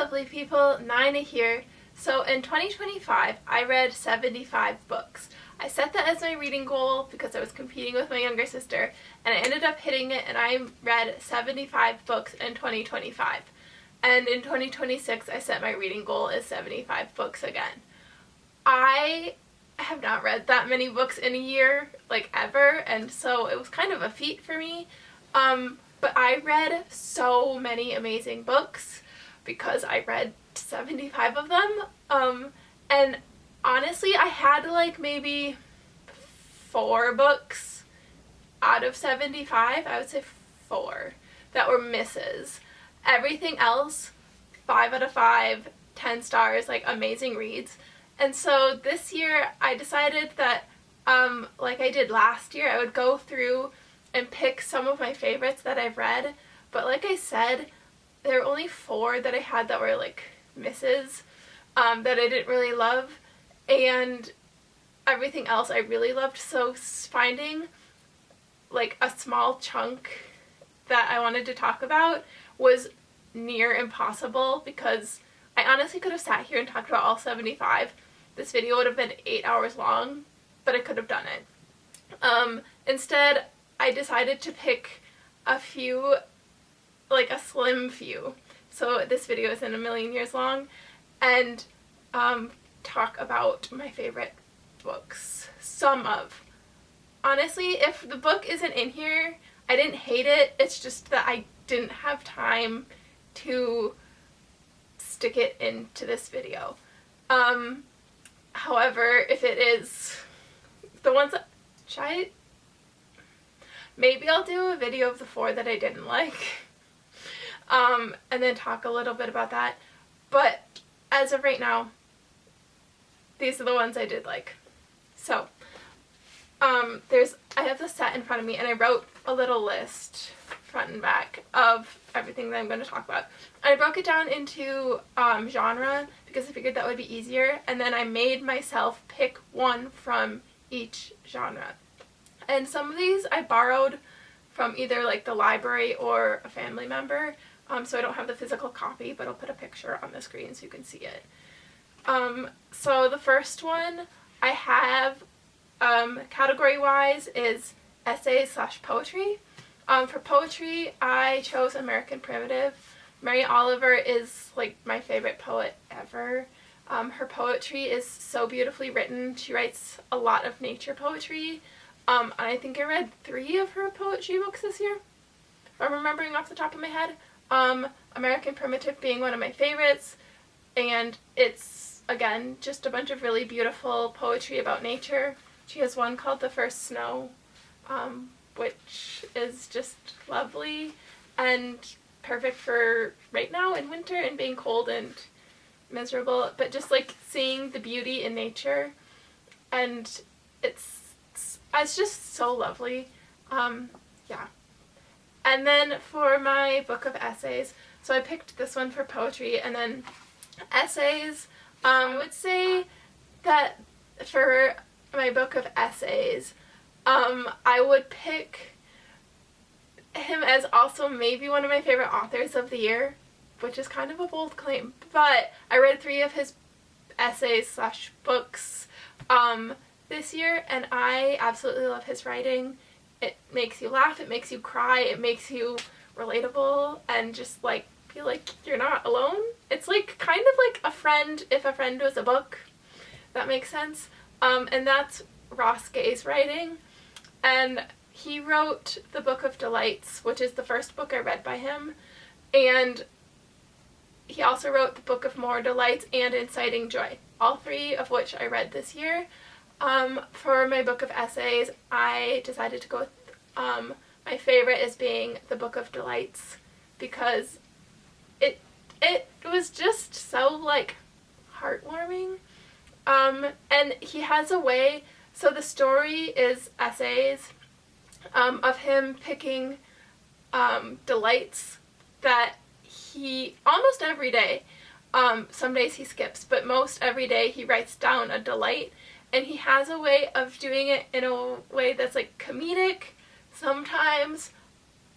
lovely people, Nina here. So in 2025, I read 75 books. I set that as my reading goal because I was competing with my younger sister, and I ended up hitting it, and I read 75 books in 2025. And in 2026, I set my reading goal as 75 books again. I have not read that many books in a year, like ever, and so it was kind of a feat for me. But I read so many amazing books because I read 75 of them. And honestly, I had like maybe 4 books out of 75, I would say 4, that were misses. Everything else, 5 out of 5, 10 stars, like amazing reads. And so this year I decided that, like I did last year, I would go through and pick some of my favorites that I've read. But like I said, there were only 4 that I had that were like misses, that I didn't really love, and everything else I really loved. So finding like a small chunk that I wanted to talk about was near impossible, because I honestly could have sat here and talked about all 75. This video would have been 8 hours long, but I could have done it. Instead, I decided to pick a few, like a slim few, so this video isn't a million years long, and talk about my favorite books. Some of. Honestly, if the book isn't in here, I didn't hate it, it's just that I didn't have time to stick it into this video. However, if it is the ones that, maybe I'll do a video of the 4 that I didn't like, and then talk a little bit about that. But as of right now, these are the ones I did like. So, I have the set in front of me, and I wrote a little list, front and back, of everything that I'm going to talk about. I broke it down into genre because I figured that would be easier, and then I made myself pick one from each genre. And some of these I borrowed from either like the library or a family member, so I don't have the physical copy, but I'll put a picture on the screen so you can see it. So the first one I have, category-wise, is essays/poetry. For poetry, I chose American Primitive. Mary Oliver is like my favorite poet ever. Her poetry is so beautifully written. She writes a lot of nature poetry. I think I read 3 of her poetry books this year, if I'm remembering off the top of my head. American Primitive being one of my favorites, and it's, again, just a bunch of really beautiful poetry about nature. She has one called The First Snow, which is just lovely and perfect for right now in winter and being cold and miserable, but just like seeing the beauty in nature, and it's just so lovely. Yeah. And then for my book of essays, so I picked this one for poetry, and then essays, I would say that for my book of essays, I would pick him as also maybe one of my favorite authors of the year, which is kind of a bold claim, but I read 3 of his essays/books this year, and I absolutely love his writing. It makes you laugh, it makes you cry, it makes you relatable, and just like feel like you're not alone. It's like kind of like a friend if a friend was a book. That makes sense. And that's Ross Gay's writing, and he wrote the Book of Delights, which is the first book I read by him, and he also wrote the Book of More Delights and Inciting Joy, all 3 of which I read this year. For my book of essays, I decided to go with, my favorite as being the Book of Delights, because it was just so like heartwarming. And he has a way, so the story is essays, of him picking, delights that he, almost every day, some days he skips, but most every day he writes down a delight, and he has a way of doing it in a way that's like comedic. Sometimes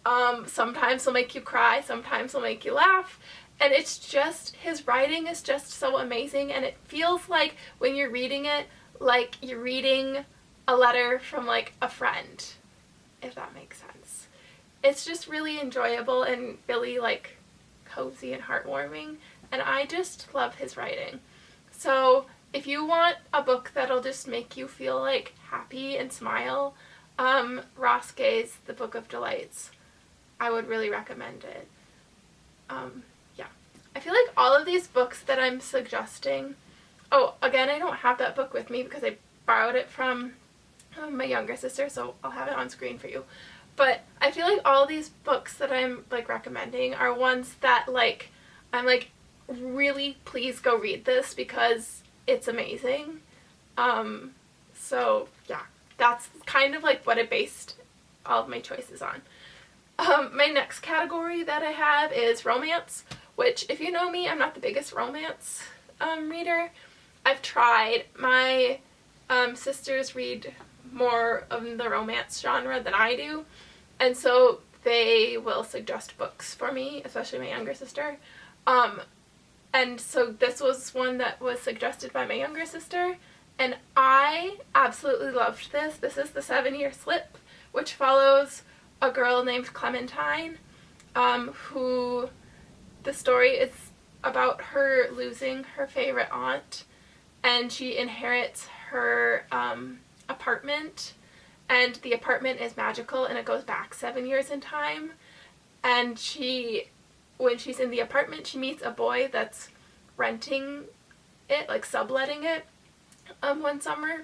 he'll make you cry, sometimes he'll make you laugh, And it's just, his writing is just so amazing, and it feels like when you're reading it, like you're reading a letter from like a friend, if that makes sense. It's just really enjoyable and really like cozy and heartwarming, and I just love his writing. So if you want a book that'll just make you feel like happy and smile, Ross Gay's The Book of Delights, I would really recommend it. Yeah. I feel like all of these books that I'm suggesting, oh, again, I don't have that book with me because I borrowed it from my younger sister, so I'll have it on screen for you. But I feel like all these books that I'm like recommending are ones that like I'm like, really, please go read this because it's amazing. So yeah, that's kind of like what I based all of my choices on. My next category that I have is romance, which if you know me, I'm not the biggest romance reader. I've tried. My sisters read more of the romance genre than I do, and so they will suggest books for me, especially my younger sister. And so this was one that was suggested by my younger sister, and I absolutely loved this. This is The 7-Year Slip, which follows a girl named Clementine, who the story is about her losing her favorite aunt, and she inherits her apartment, and the apartment is magical and it goes back 7 years in time, and when she's in the apartment, she meets a boy that's renting it, like subletting it, one summer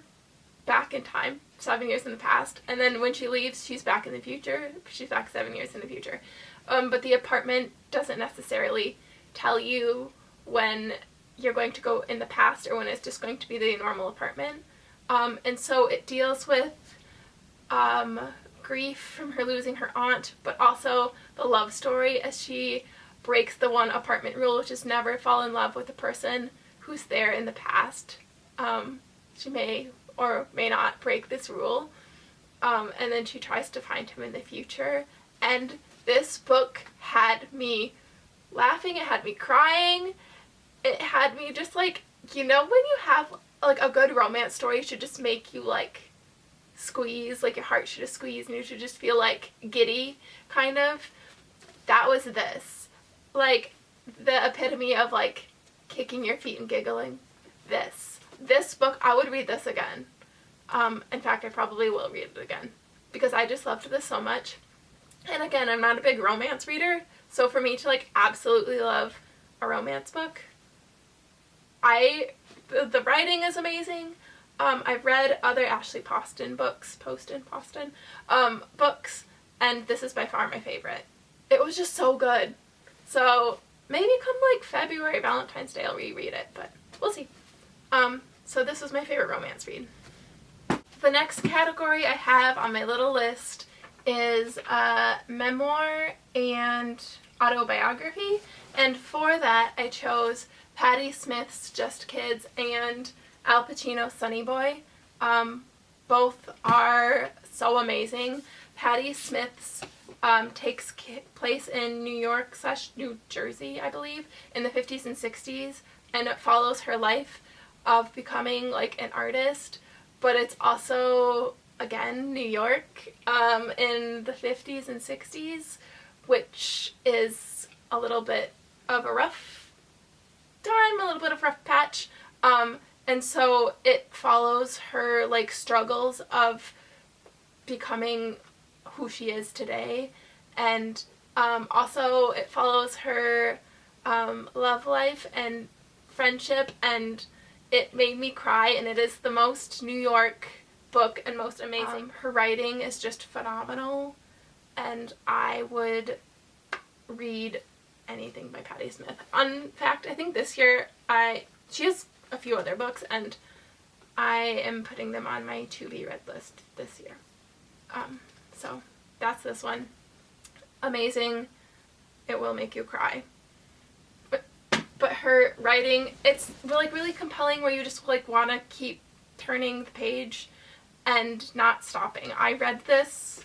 back in time, 7 years in the past, and then when she leaves, she's back in the future. She's back 7 years in the future. But the apartment doesn't necessarily tell you when you're going to go in the past or when it's just going to be the normal apartment. And so it deals with grief from her losing her aunt, but also the love story as she breaks the one apartment rule, which is never fall in love with the person who's there in the past. She may or may not break this rule, and then she tries to find him in the future. And this book had me laughing, it had me crying, it had me just like, you know when you have like a good romance story should just make you like squeeze, like your heart should just squeeze and you should just feel like giddy, kind of. That was this. Like the epitome of like kicking your feet and giggling. This book, I would read this again. In fact, I probably will read it again because I just loved this so much. And again, I'm not a big romance reader, so for me to like absolutely love a romance book, the writing is amazing. I've read other Ashley Poston books, books, and this is by far my favorite. It was just so good. So maybe come like February, Valentine's Day, I'll reread it, but we'll see. So this was my favorite romance read. The next category I have on my little list is memoir and autobiography, and for that I chose Patti Smith's Just Kids and Al Pacino's Sonny Boy. Both are so amazing. Patti Smith's takes place in New York / New Jersey, I believe, in the 50s and 60s, and it follows her life of becoming like an artist, but it's also, again, New York in the 50s and 60s, which is a little bit of a rough time, a little bit of a rough patch, and so it follows her like struggles of becoming who she is today, and also it follows her love life and friendship, and it made me cry, and it is the most New York book and most amazing. Her writing is just phenomenal, and I would read anything by Patti Smith. In fact, I think this year she has a few other books, and I am putting them on my to-be read list this year. So that's this one. Amazing. It will make you cry. But her writing, it's like really compelling, where you just like want to keep turning the page and not stopping. I read this,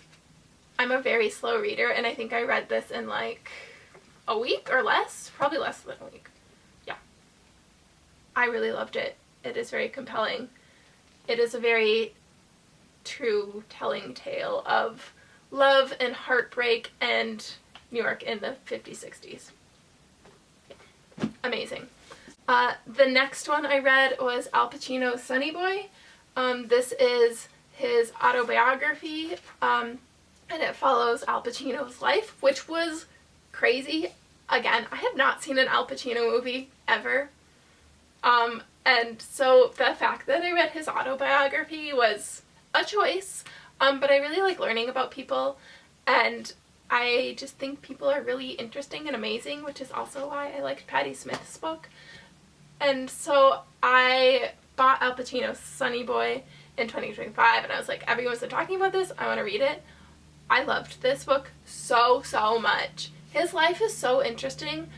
I'm a very slow reader, and I think I read this in like a week or less, probably less than a week. Yeah. I really loved it. It is very compelling. It is a very true telling tale of love and heartbreak and New York in the 50s, 60s. Amazing. The next one I read was Al Pacino's Sonny Boy. This is his autobiography, and it follows Al Pacino's life, which was crazy. Again, I have not seen an Al Pacino movie ever. And so the fact that I read his autobiography was a choice, but I really like learning about people, and I just think people are really interesting and amazing, which is also why I liked Patti Smith's book. And so I bought Al Pacino's Sonny Boy in 2025, and I was like, everyone's been talking about this, I want to read it. I loved this book so much. His life is so interesting,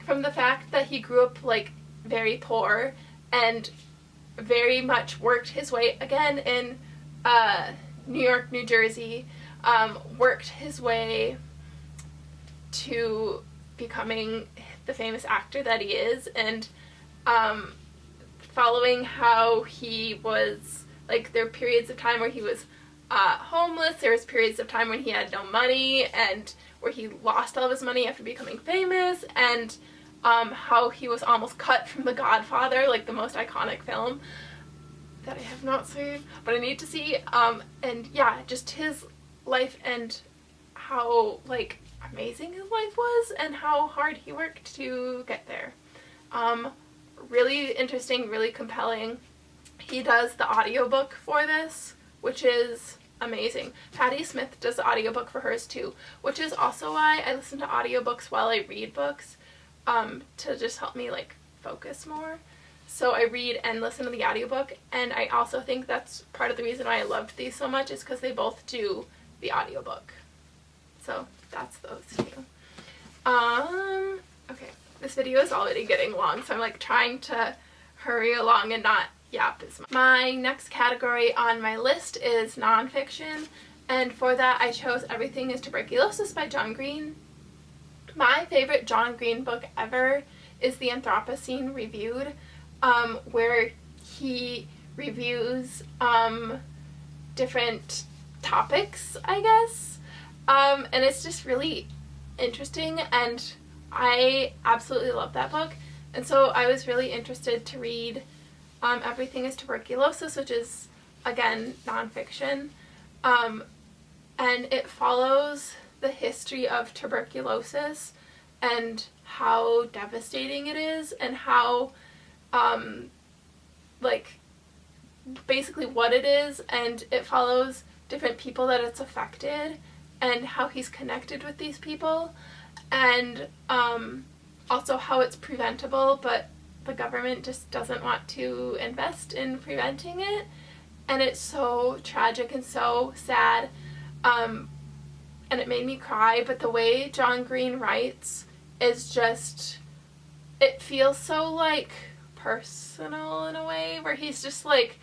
from the fact that he grew up like very poor and very much worked his way, again in New York, New Jersey, worked his way to becoming the famous actor that he is, and following how he was, like, there were periods of time where he was homeless, there was periods of time when he had no money, and where he lost all of his money after becoming famous, and how he was almost cut from The Godfather, like the most iconic film that I have not seen, but I need to see, and yeah, just his life and how, like, amazing his life was and how hard he worked to get there. Really interesting, really compelling. He does the audiobook for this, which is amazing. Patti Smith does the audiobook for hers too, which is also why I listen to audiobooks while I read books, to just help me, like, focus more. So I read and listen to the audiobook, and I also think that's part of the reason why I loved these so much, is because they both do the audiobook. So that's those two. Okay, this video is already getting long, so I'm like trying to hurry along and not yap as much. My next category on my list is nonfiction, and for that I chose Everything is Tuberculosis by John Green. My favorite John Green book ever is The Anthropocene Reviewed, where he reviews different topics, I guess, and it's just really interesting, and I absolutely love that book. And so I was really interested to read Everything is Tuberculosis, which is, again, nonfiction, and it follows the history of tuberculosis and how devastating it is, and how like, basically what it is, and it follows different people that it's affected and how he's connected with these people, and also how it's preventable, but the government just doesn't want to invest in preventing it, and it's so tragic and so sad, and it made me cry. But the way John Green writes is just, it feels so, like, personal in a way, where he's just like,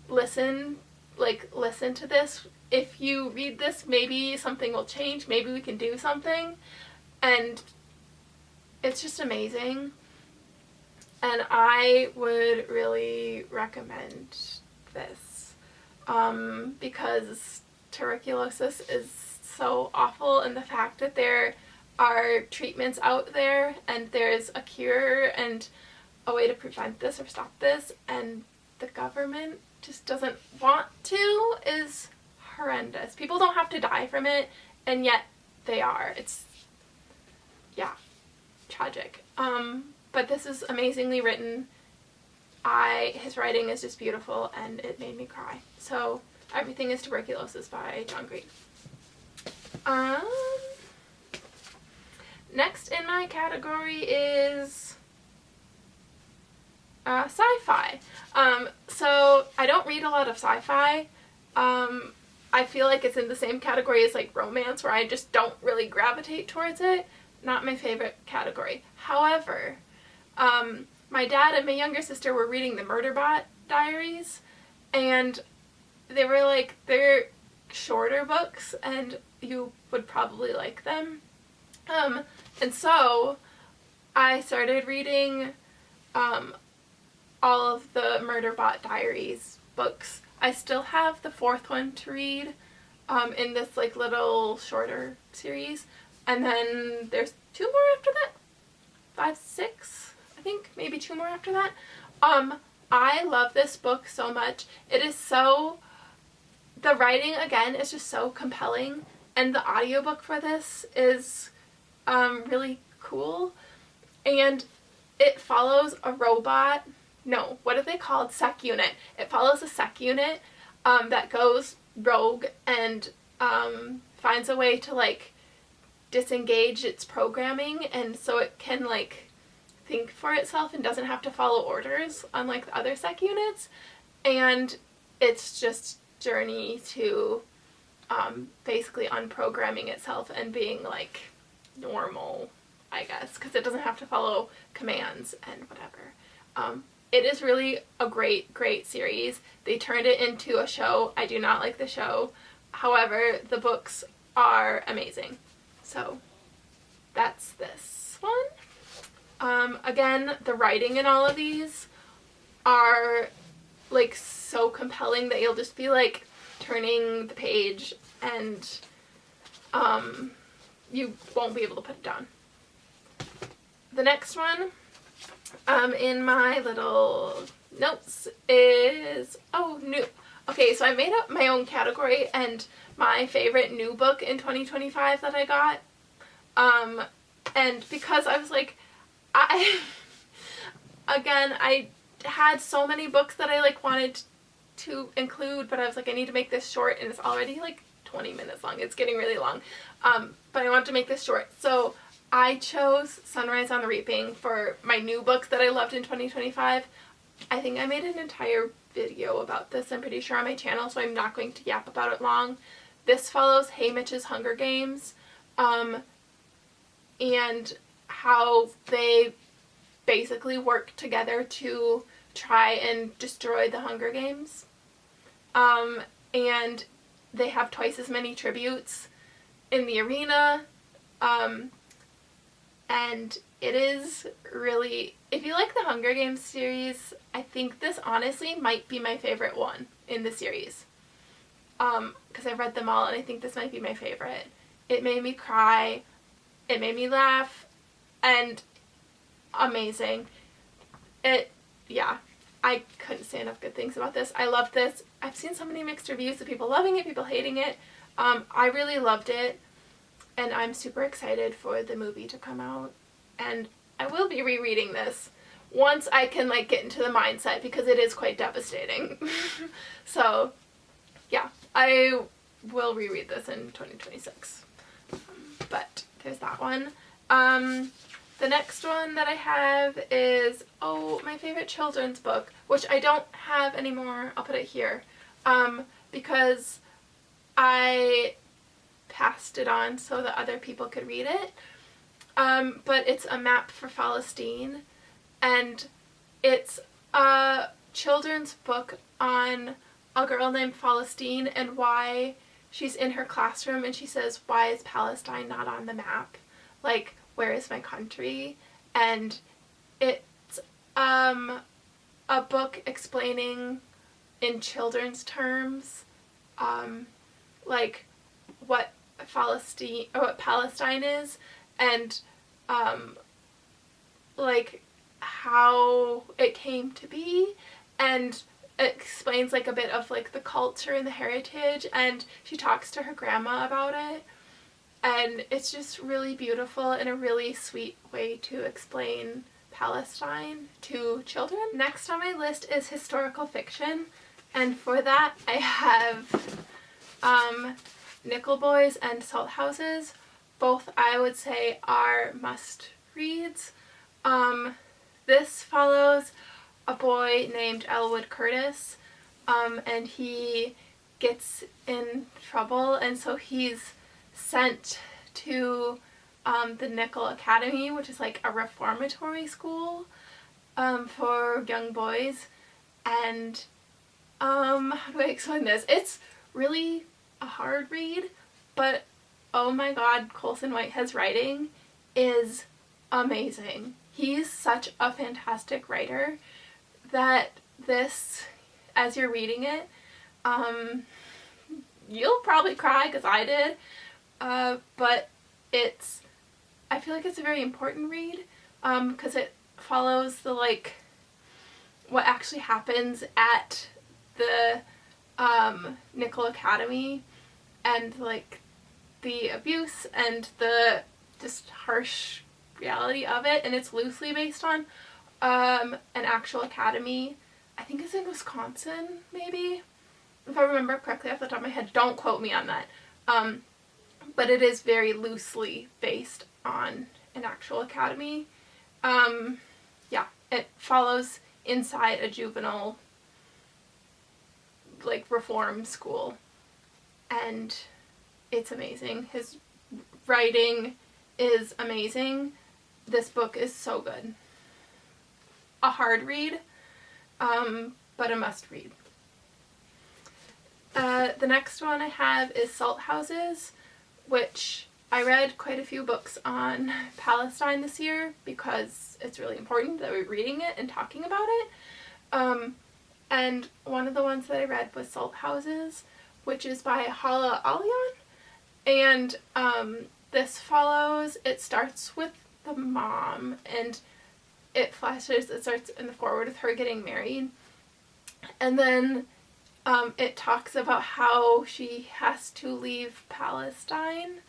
listen to this, if you read this, maybe something will change, maybe we can do something, and it's just amazing, and I would really recommend this, because tuberculosis is so awful, and the fact that there are treatments out there, and there's a cure and a way to prevent this or stop this, and the government just doesn't want to, is horrendous. People don't have to die from it, and yet they are. It's, yeah, tragic. But this is amazingly written. His writing is just beautiful, and it made me cry. So Everything is Tuberculosis by John Green. Next in my category is sci-fi. So I don't read a lot of sci-fi. I feel like it's in the same category as, like, romance, where I just don't really gravitate towards it. Not my favorite category. However, my dad and my younger sister were reading the Murderbot Diaries, and they were like, they're shorter books, and you would probably like them. And so I started reading all of the Murderbot Diaries books. I still have the fourth one to read in this like little shorter series, and then there's 2 more after that. 5, 6, I think, maybe 2 more after that. I love this book so much. It is so, the writing again is just so compelling, and the audiobook for this is really cool, and it follows a robot, no, what are they called? Sec unit. It follows a sec unit that goes rogue and finds a way to like disengage its programming, and so it can like think for itself and doesn't have to follow orders unlike the other sec units. And it's just journey to basically unprogramming itself and being like normal, I guess, because it doesn't have to follow commands and whatever. It is really a great series. They turned it into a show. I do not like the show. However, the books are amazing. So that's this one. Again, the writing in all of these are like so compelling that you'll just be like turning the page and you won't be able to put it down. The next one in my little notes is, new. Okay, so I made up my own category and my favorite new book in 2025 that I got. And because I was like, I had so many books that I like wanted to include, but I was like, I need to make this short, and it's already like 20 minutes long. It's getting really long. But I wanted to make this short. So I chose Sunrise on the Reaping for my new books that I loved in 2025. I think I made an entire video about this, I'm pretty sure, on my channel, so I'm not going to yap about it long. This follows Haymitch's Hunger Games, and how they basically work together to try and destroy the Hunger Games. And they have twice as many tributes in the arena, and it is really, if you like the Hunger Games series, I think this honestly might be my favorite one in the series. Because I've read them all and I think this might be my favorite. It made me cry, it made me laugh, and amazing. I couldn't say enough good things about this. I loved this. I've seen so many mixed reviews of people loving it, people hating it. I really loved it, and I'm super excited for the movie to come out. And I will be rereading this once I can like get into the mindset, because it is quite devastating. So yeah, I will reread this in 2026. But there's that one. The next one that I have is, my favorite children's book, which I don't have anymore. I'll put it here, because I passed it on so that other people could read it. But it's A Map for Palestine, and it's a children's book on a girl named Palestine and why she's in her classroom and she says, why is Palestine not on the map? Like, where is my country? And it's a book explaining in children's terms like what Palestine is, and like how it came to be, and it explains like a bit of like the culture and the heritage, and she talks to her grandma about it. And it's just really beautiful and a really sweet way to explain Palestine to children. Next on my list is historical fiction, and for that I have Nickel Boys and Salt Houses. Both I would say are must reads. This follows a boy named Elwood Curtis, and he gets in trouble, and so he's sent to the Nickel Academy, which is like a reformatory school for young boys. And how do I explain this? It's really a hard read, but oh my god, Colson Whitehead's writing is amazing. He's such a fantastic writer that this, as you're reading it, you'll probably cry because I did, but I feel like it's a very important read because it follows the what actually happens at the Nickel Academy and the abuse and the just harsh reality of it, and it's loosely based on an actual academy. I think it's in Wisconsin, maybe, if I remember correctly off the top of my head. Don't quote me on that. But it is very loosely based on an actual academy. Yeah, it follows inside a juvenile reform school, and it's amazing. His writing is amazing. This book is so good. A hard read, but a must read. The next one I have is Salt Houses, which I read quite a few books on Palestine this year because it's really important that we're reading it and talking about it. And one of the ones that I read was Salt Houses, which is by Hala Alion. And this follows, it starts with the mom, and it starts in the forward with her getting married. And then it talks about how she has to leave Palestine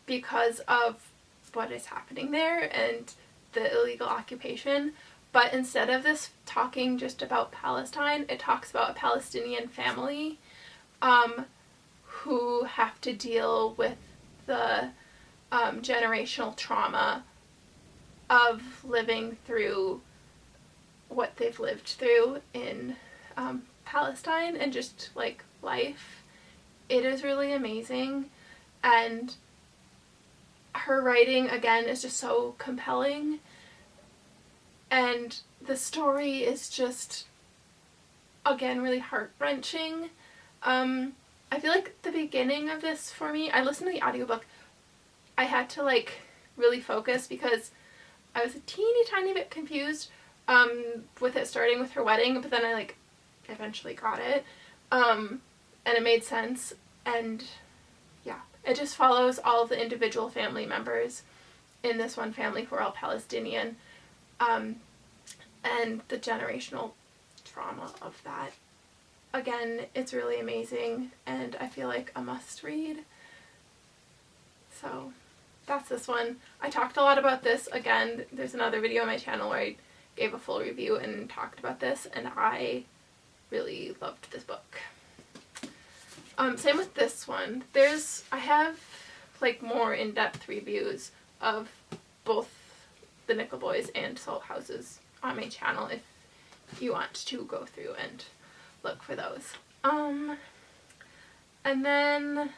because of what is happening there and the illegal occupation. But instead of this talking just about Palestine, it talks about a Palestinian family who have to deal with the generational trauma of living through what they've lived through in Palestine and just life. It is really amazing, and her writing again is just so compelling, and the story is just again really heart-wrenching. I feel like the beginning of this for me, I listened to the audiobook, I had to really focus because I was a teeny tiny bit confused with it starting with her wedding, but then I eventually got it, and it made sense. And yeah, it just follows all of the individual family members in this one family who are all Palestinian, and the generational trauma of that. Again, it's really amazing, and I feel like a must read. So that's this one. I talked a lot about this. Again, there's another video on my channel where I gave a full review and talked about this, and I really loved this book. Same with this one. I have more in-depth reviews of both the Nickel Boys and Salt Houses on my channel if you want to go through and look for those. And then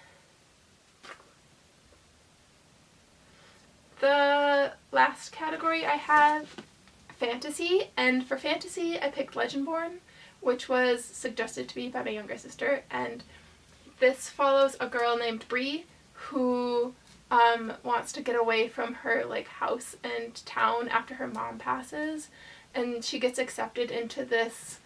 the last category I have fantasy, and for fantasy I picked Legendborn, which was suggested to me by my younger sister, and this follows a girl named Bree who wants to get away from her house and town after her mom passes, and she gets accepted into this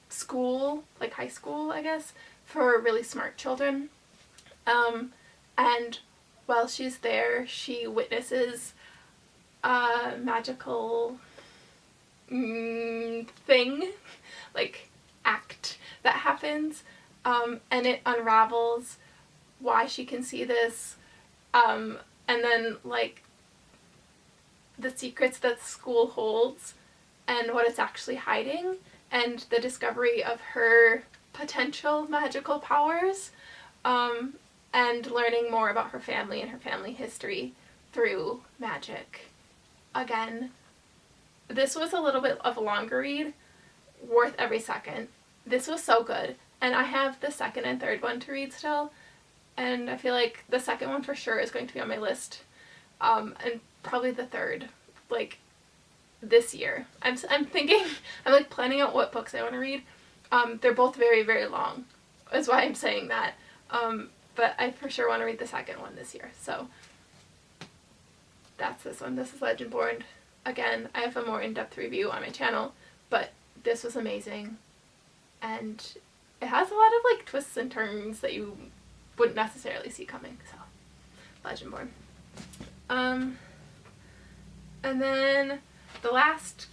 school, high school I guess, for really smart children, and while she's there she witnesses a magical thing, act that happens, and it unravels why she can see this, and then the secrets that the school holds and what it's actually hiding, and the discovery of her potential magical powers, and learning more about her family and her family history through magic. Again, this was a little bit of a longer read, worth every second. This was so good, and I have the second and third one to read still, and I feel like the second one for sure is going to be on my list, and probably the third, this year. I'm thinking, I'm planning out what books I want to read. They're both very, very long, is why I'm saying that, but I for sure want to read the second one this year, so that's this one. This is Legendborn. Again, I have a more in-depth review on my channel, but this was amazing. And it has a lot of like twists and turns that you wouldn't necessarily see coming, so Legendborn. And then the last,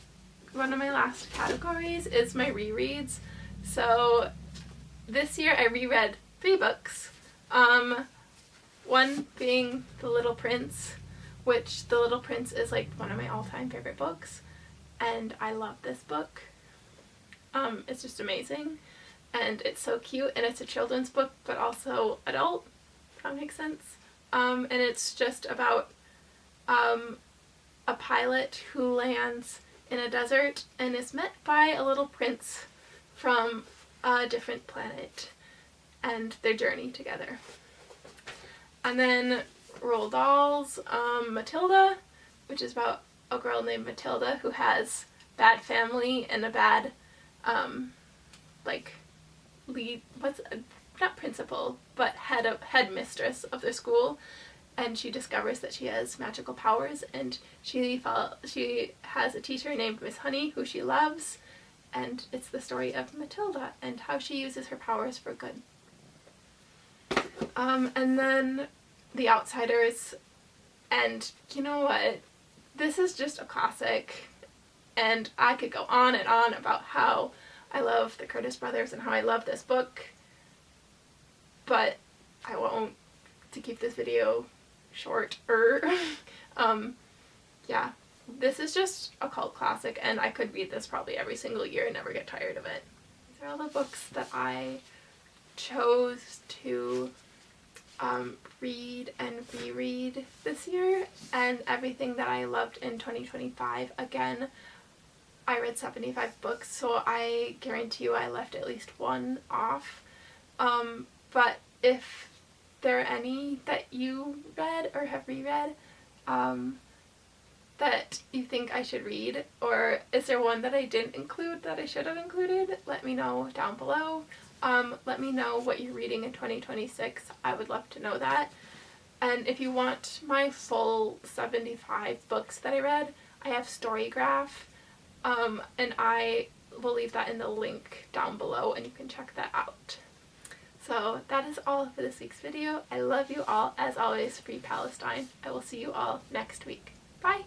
one of my last categories is my rereads. So this year I reread 3 books. One being The Little Prince, which The Little Prince is like one of my all-time favorite books, and I love this book. It's just amazing, and it's so cute, and it's a children's book but also adult, if that makes sense. And it's just about a pilot who lands in a desert and is met by a little prince from a different planet and their journey together. And then Roald Dahl's Matilda, which is about a girl named Matilda who has bad family and a bad like lead, not principal, but headmistress of their school, and she discovers that she has magical powers, and she has a teacher named Miss Honey who she loves, and it's the story of Matilda and how she uses her powers for good. And then The Outsiders, and you know what? This is just a classic, and I could go on and on about how I love the Curtis brothers and how I love this book, but I won't, to keep this video shorter. Yeah, this is just a cult classic, and I could read this probably every single year and never get tired of it. These are all the books that I chose to read and reread this year, and everything that I loved in 2025. Again, I read 75 books, so I guarantee you I left at least one off. But if there are any that you read or have reread that you think I should read, or is there one that I didn't include that I should have included, let me know down below. Let me know what you're reading in 2026. I would love to know that. And if you want my full 75 books that I read, I have StoryGraph, and I will leave that in the link down below and you can check that out. So that is all for this week's video. I love you all. As always, Free Palestine. I will see you all next week. Bye!